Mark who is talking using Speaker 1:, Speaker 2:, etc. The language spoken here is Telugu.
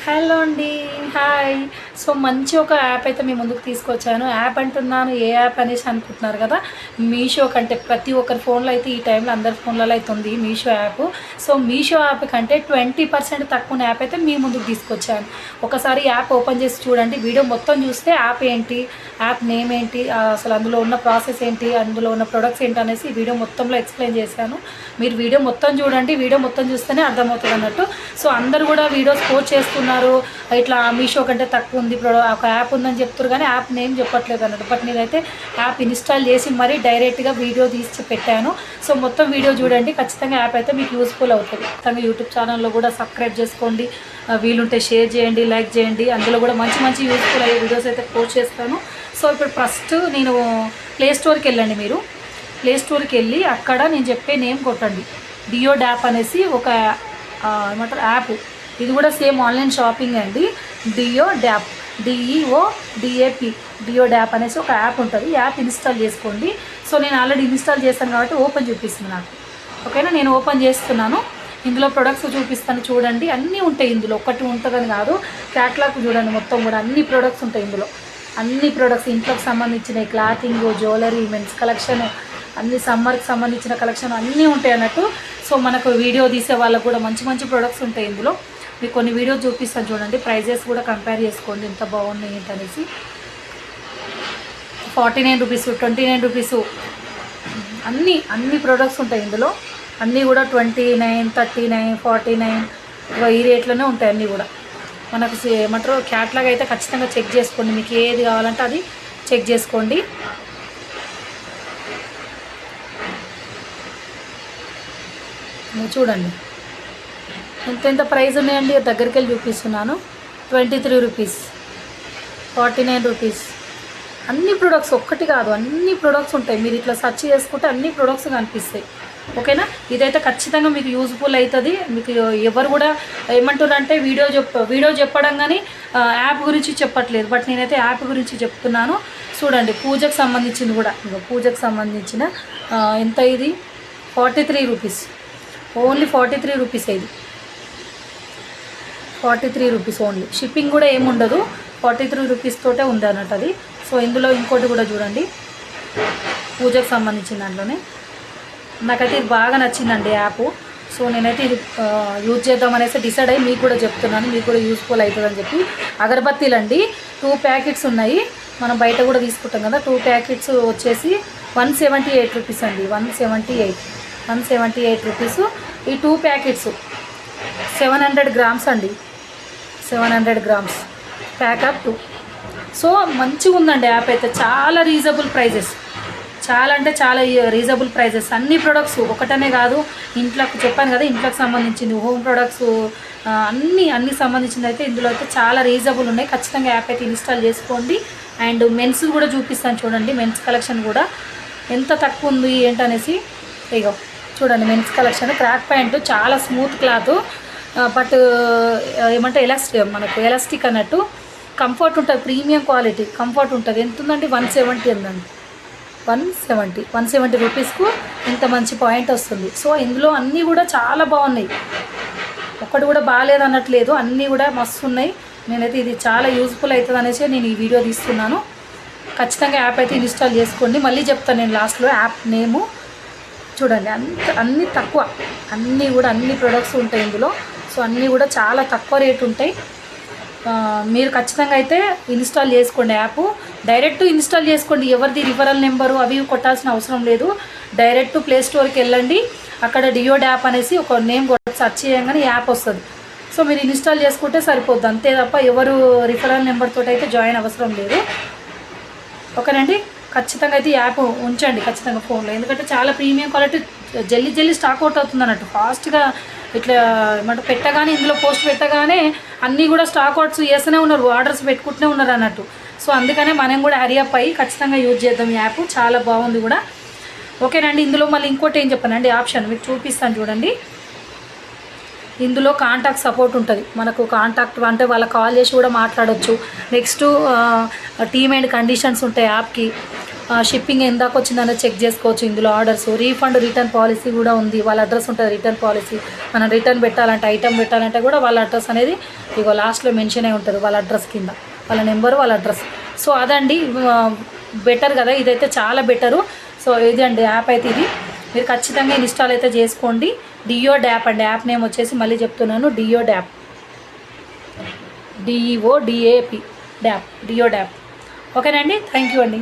Speaker 1: హలో అండి, హాయ్. సో మంచి ఒక యాప్ అయితే మీ ముందుకు తీసుకొచ్చాను. యాప్ అంటున్నాను, ఏ యాప్ అనేసి అనుకుంటున్నారు కదా. మీషో కంటే ప్రతి ఒక్కరి ఫోన్లో అయితే ఈ టైంలో అందరి ఫోన్లలో అయితే ఉంది Meesho app. So Meesho app కంటే 20% తక్కువ యాప్ అయితే మీ ముందుకు తీసుకొచ్చాను. ఒకసారి యాప్ ఓపెన్ చేసి చూడండి, వీడియో మొత్తం చూస్తే యాప్ ఏంటి, యాప్ నేమ్ ఏంటి, అసలు అందులో ఉన్న ప్రాసెస్ ఏంటి, అందులో ఉన్న ప్రొడక్ట్స్ ఏంటి అనేసి వీడియో మొత్తంలో ఎక్స్ప్లెయిన్ చేశాను. మీరు వీడియో మొత్తం చూడండి, వీడియో మొత్తం చూస్తేనే అర్థమవుతుంది అన్నట్టు. సో అందరు కూడా వీడియోస్ పోస్ట్ చేస్తున్నారు, ఇట్లా మీషో కంటే తక్కువ ఉంది ఒక యాప్ ఉందని చెప్తారు, కానీ యాప్ నేమ్ చెప్పట్లేదు అన్నట్టు. బట్ నేనైతే యాప్ ఇన్స్టాల్ చేసి మరీ డైరెక్ట్గా వీడియో తీసి పెట్టాను. సో మొత్తం వీడియో చూడండి, ఖచ్చితంగా యాప్ అయితే మీకు యూస్ఫుల్ అవుతుంది. ఖచ్చితంగా యూట్యూబ్ ఛానల్లో కూడా సబ్స్క్రైబ్ చేసుకోండి, వీలుంటే షేర్ చేయండి, లైక్ చేయండి. అందులో కూడా మంచి మంచి యూస్ఫుల్ అయ్యే వీడియోస్ అయితే పోస్ట్ చేస్తాను. సో ఇప్పుడు ఫస్ట్ నేను ప్లే స్టోర్కి వెళ్ళండి. మీరు ప్లే స్టోర్కి వెళ్ళి అక్కడ నేను చెప్పే నేమ్ కొట్టండి, డియో డాప్ అనేసి ఒక ఏమంటారు యాప్. ఇది కూడా సేమ్ ఆన్లైన్ షాపింగ్ అండి. డియో డాప్, DEODAP, డియో డాప్ అనేసి ఒక యాప్ ఉంటుంది. యాప్ ఇన్స్టాల్ చేసుకోండి. సో నేను ఆల్రెడీ ఇన్స్టాల్ చేస్తాను కాబట్టి ఓపెన్ చూపిస్తుంది నాకు. ఓకేనా, నేను ఓపెన్ చేస్తున్నాను. ఇందులో ప్రొడక్ట్స్ చూపిస్తాను చూడండి, అన్నీ ఉంటాయి ఇందులో. ఒకటి ఉంటుందని కాదు, క్యాట్లాగ్ చూడండి, మొత్తం కూడా అన్ని ప్రొడక్ట్స్ ఉంటాయి ఇందులో. అన్ని ప్రొడక్ట్స్ ఇంట్లోకి సంబంధించినవి, క్లాతింగ్, జ్యువెలరీ, మెన్స్ కలెక్షన్, అన్ని సమ్మర్కి సంబంధించిన కలెక్షన్ అన్నీ ఉంటాయి అన్నట్టు. సో మనకు వీడియో తీసే వాళ్ళకు కూడా మంచి మంచి ప్రొడక్ట్స్ ఉంటాయి ఇందులో. మీకు కొన్ని వీడియోస్ చూపిస్తాను చూడండి, ప్రైజెస్ కూడా కంపేర్ చేసుకోండి ఎంత బాగున్నాయి ఏంటనేసి. 49 రూపీస్, 29 రూపీస్, అన్ని ప్రొడక్ట్స్ ఉంటాయి ఇందులో. అన్నీ కూడా 29, 39, 49 ఈ రేట్లోనే ఉంటాయి అన్నీ కూడా. మనకు ఏమంటారు క్యాట్లాగ్ అయితే ఖచ్చితంగా చెక్ చేసుకోండి, మీకు ఏది కావాలంటే అది చెక్ చేసుకోండి. చూడండి ఎంత ప్రైస్ ఉన్నాయండి, దగ్గరికి వెళ్ళి చూపిస్తున్నాను. 23 రూపీస్, 49 రూపీస్. అన్ని ప్రొడక్ట్స్, ఒక్కటి కాదు అన్ని ప్రొడక్ట్స్ ఉంటాయి. మీరు ఇట్లా సెర్చ్ చేసుకుంటే అన్ని ప్రొడక్ట్స్ కనిపిస్తాయి. ఓకేనా, ఇదైతే ఖచ్చితంగా మీకు యూజ్ఫుల్ అవుతుంది. మీకు ఎవరు కూడా ఏమంటారంటే వీడియో చెప్పడం కానీ యాప్ గురించి చెప్పట్లేదు, బట్ నేనైతే యాప్ గురించి చెప్తున్నాను. చూడండి, పూజకు సంబంధించింది కూడా, పూజకు సంబంధించిన ఎంత ఇది 43 రూపీస్, ఓన్లీ 43 రూపీస్. ఇది 43 రూపీస్ ఓన్లీ. షిప్పింగ్ కూడా ఏముండదు, 43 రూపీస్ తోటే ఉంది అన్నట్టు అది. సో ఇందులో ఇంకోటి కూడా చూడండి, పూజకు సంబంధించిన దాంట్లోనే నాకైతే ఇది బాగా నచ్చిందండి యాప్. సో నేనైతే ఇది యూజ్ చేద్దామనేసి డిసైడ్ అయ్యి మీకు కూడా చెప్తున్నాను, మీకు కూడా యూస్ఫుల్ అవుతుందని చెప్పి. అగరబత్తీలు అండి, 2 ప్యాకెట్స్ ఉన్నాయి. మనం బయట కూడా తీసుకుంటాం కదా. 2 ప్యాకెట్స్ వచ్చేసి 178 రూపీస్ అండి. 178 రూపీస్. ఈ 2 ప్యాకెట్స్ 700 గ్రామ్స్ అండి, 700 గ్రామ్స్ ప్యాక్ అప్ 2. సో మంచిగా ఉందండి యాప్ అయితే, చాలా రీజనబుల్ ప్రైజెస్, చాలా అంటే చాలా రీజనబుల్ ప్రైజెస్. అన్ని ప్రొడక్ట్స్ ఒకటనే కాదు, ఇంట్లోకి చెప్పాను కదా, ఇంట్లోకి సంబంధించింది, హోమ్ ప్రొడక్ట్స్ అన్ని సంబంధించింది అయితే ఇందులో అయితే చాలా రీజనబుల్ ఉన్నాయి. ఖచ్చితంగా యాప్ అయితే ఇన్స్టాల్ చేసుకోండి. అండ్ మెన్స్ కూడా చూపిస్తాను చూడండి, మెన్స్ కలెక్షన్ కూడా ఎంత తక్కువ ఉంది ఏంటనేసి. ఇగో చూడండి, మెన్స్ కలెక్షన్ క్రాక్ ప్యాంటు, చాలా స్మూత్ క్లాత్, బట్ ఏమంటే మనకు ఎలాస్టిక్ అన్నట్టు, కంఫర్ట్ ఉంటుంది, ప్రీమియం క్వాలిటీ కంఫర్ట్ ఉంటుంది. ఎంత ఉందండి, 170 ఉందండి. 170 రూపీస్కు ఇంత మంచి పాయింట్ వస్తుంది. సో ఇందులో అన్నీ కూడా చాలా బాగున్నాయి, ఒక్కటి కూడా బాగాలేదు అన్నట్లేదు, అన్నీ కూడా మస్తు ఉన్నాయి. నేనైతే ఇది చాలా యూజ్ఫుల్ అవుతుంది అనేసి నేను ఈ వీడియో తీస్తున్నాను. ఖచ్చితంగా యాప్ అయితే ఇన్స్టాల్ చేసుకోండి. మళ్ళీ చెప్తాను నేను లాస్ట్లో యాప్ నేము. చూడండి, అన్నీ తక్కువ, అన్ని ప్రొడక్ట్స్ ఉంటాయి ఇందులో. సో అన్నీ కూడా చాలా తక్కువ రేటు ఉంటాయి. మీరు ఖచ్చితంగా అయితే ఇన్స్టాల్ చేసుకోండి యాప్. డైరెక్ట్ ఇన్స్టాల్ చేసుకోండి, ఎవరిది రిఫరల్ నెంబరు అవి కొట్టాల్సిన అవసరం లేదు. డైరెక్ట్ ప్లే స్టోర్కి వెళ్ళండి, అక్కడ డియో డాప్ అనేసి ఒక నేమ్ సెర్చ్ చేయగానే యాప్ వస్తుంది. సో మీరు ఇన్స్టాల్ చేసుకుంటే సరిపోద్ది, అంతే తప్ప ఎవరు రిఫరల్ నెంబర్ తోటి అయితే జాయిన్ అవసరం లేదు. ఓకేనండి, ఖచ్చితంగా అయితే యాప్ ఉంచండి ఖచ్చితంగా ఫోన్లో, ఎందుకంటే చాలా ప్రీమియం క్వాలిటీ, జల్దీ స్టాక్ అవుట్ అవుతుంది అన్నట్టు. ఫాస్ట్గా ఇట్లా ఏమంటే పెట్టగానే, ఇందులో పోస్ట్ పెట్టగానే అన్నీ కూడా స్టాక్ అవుట్స్ చేస్తూనే ఉన్నారు, ఆర్డర్స్ పెట్టుకుంటూనే ఉన్నారు అన్నట్టు. సో అందుకనే మనం కూడా హరియప్ అయ్యి ఖచ్చితంగా యూజ్ చేద్దాం యాప్, చాలా బాగుంది కూడా. ఓకేనండి, ఇందులో మళ్ళీ ఇంకోటి ఏం చెప్పానండి, ఆప్షన్ మీకు చూపిస్తాను చూడండి. ఇందులో కాంటాక్ట్ సపోర్ట్ ఉంటుంది, మనకు కాంటాక్ట్ అంటే వాళ్ళకి కాల్ చేసి కూడా మాట్లాడవచ్చు. నెక్స్ట్ టీమ్ అండ్ కండిషన్స్ ఉంటాయి యాప్కి. షిప్పింగ్ ఎందాక వచ్చిందనే చెక్ చేసుకోవచ్చు. ఇందులో ఆర్డర్స్, రీఫండ్, రిటర్న్ పాలసీ కూడా ఉంది. వాళ్ళ అడ్రస్ ఉంటుంది, రిటర్న్ పాలసీ. మనం రిటర్న్ పెట్టాలంటే, ఐటమ్ పెట్టాలంటే కూడా వాళ్ళ అడ్రస్ అనేది ఇగో లాస్ట్లో మెన్షన్ అయి ఉంటుంది, వాళ్ళ అడ్రస్ కింద వాళ్ళ నెంబరు, వాళ్ళ అడ్రస్. సో అదండి, బెటర్ కదా, ఇదైతే చాలా బెటరు. సో ఇది అండి యాప్ అయితే. ఇది మీరు ఖచ్చితంగా ఇన్స్టాల్ అయితే చేసుకోండి. డియో డ్యాప్ అండి. యాప్ నేమ్ వచ్చేసి మళ్ళీ చెప్తున్నాను, డియో డ్యాప్, DEODAP డ్యాప్, డియో డ్యాప్. ఓకేనండి, థ్యాంక్ యూ అండి.